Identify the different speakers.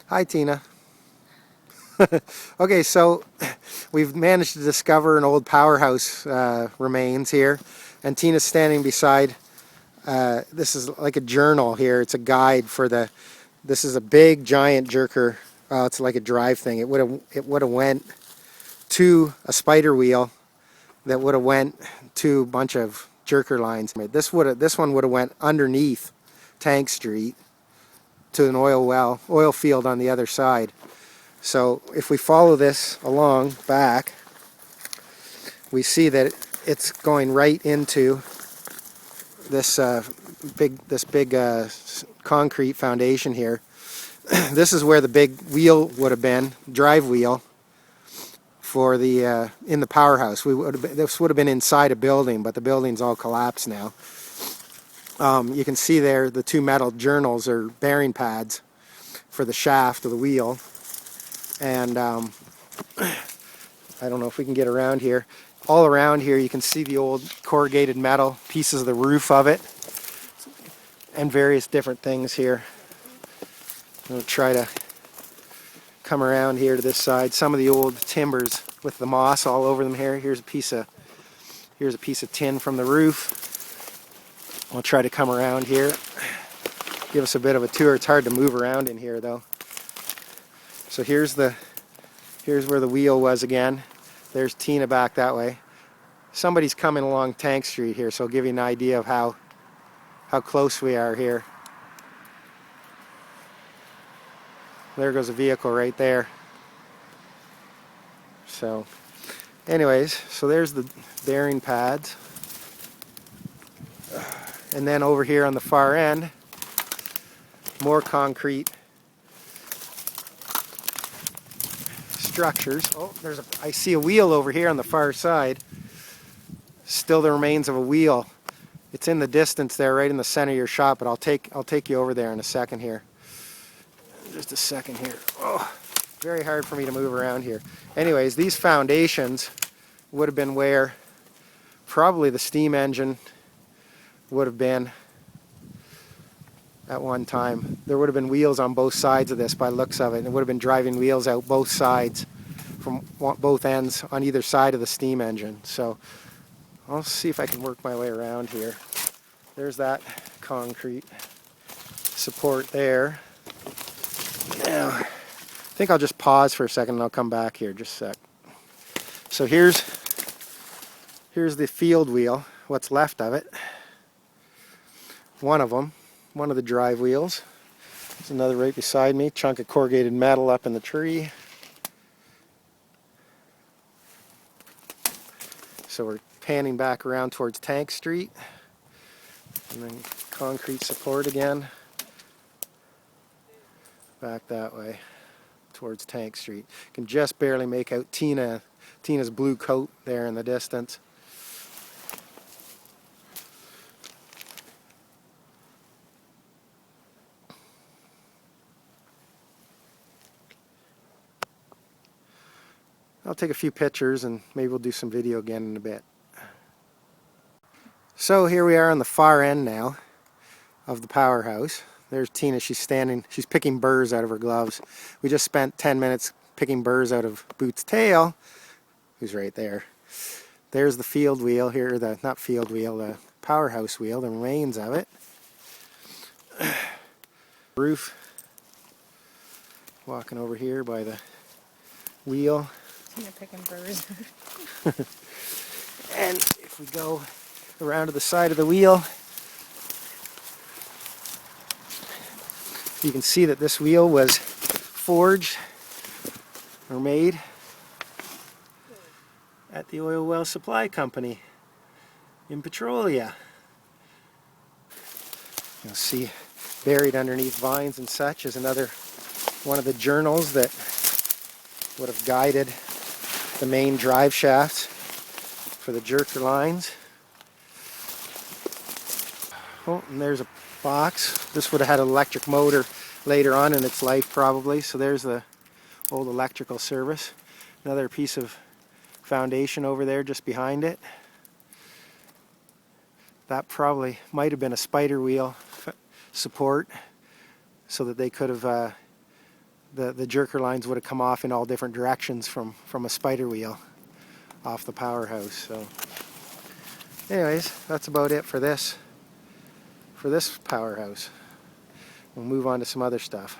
Speaker 1: Hi, Tina. Okay, so we've managed to discover an old powerhouse remains here, and Tina's standing beside. This is like a journal here. It's a guide for the. This is a big giant jerker. It's like a drive thing. It would have went to a spider wheel that would have went to a bunch of jerker lines. This one would have went underneath Tank Street to an oil field on the other side. So if we follow this along back, we see that it's going right into this big concrete foundation here. This is where the big wheel would have been, drive wheel, for the in the powerhouse. This would have been inside a building, but the building's all collapsed now. You can see there the two metal journals or bearing pads for the shaft of the wheel. And I don't know if we can get around here. All around here you can see the old corrugated metal, pieces of the roof of it, and various different things here. I'm going to try to come around here to this side. Some of the old timbers with the moss all over them here. Here's a piece of tin from the roof. I'll try to come around here. Give us a bit of a tour. It's hard to move around in here though. So here's where the wheel was again. There's Tina back that way. Somebody's coming along Tank Street here, so I'll give you an idea of how close we are here. There goes a vehicle right there. So anyways, so there's the bearing pads. And then over here on the far end, more concrete structures. Oh, I see a wheel over here on the far side. Still the remains of a wheel. It's in the distance there, right in the center of your shot, but I'll take you over there in a second here. Just a second here. Oh, very hard for me to move around here. Anyways, these foundations would have been where probably the steam engine would have been at one time. There would have been wheels on both sides of this by the looks of it. It would have been driving wheels out both sides from both ends on either side of the steam engine. So I'll see if I can work my way around here. There's that concrete support there. Now, I think I'll just pause for a second and I'll come back here just a sec. So here's the field wheel, what's left of it. One of them, one of the drive wheels. There's another right beside me, chunk of corrugated metal up in the tree. So we're panning back around towards Tank Street, and then concrete support again, back that way towards Tank Street. You can just barely make out Tina's blue coat there in the distance. I'll take a few pictures and maybe we'll do some video again in a bit. So here we are on the far end now of the powerhouse. There's Tina, she's picking burrs out of her gloves. We just spent 10 minutes picking burrs out of Boot's tail, who's right there. There's the field wheel here, not field wheel, the powerhouse wheel, the remains of it. Roof. Walking over here by the wheel.
Speaker 2: Tina picking burrs.
Speaker 1: And if we go around to the side of the wheel, you can see that this wheel was forged or made at the Oil Well Supply Company in Petrolia. You'll see buried underneath vines and such is another one of the journals that would have guided the main drive shafts for the jerker lines. Oh, and there's a box. This would have had an electric motor later on in its life probably. So there's the old electrical service. Another piece of foundation over there just behind it. That probably might have been a spider wheel support so that they could have the jerker lines would have come off in all different directions from a spider wheel off the Powerhouse. So anyways, that's about it for this Powerhouse. We'll move on to some other stuff.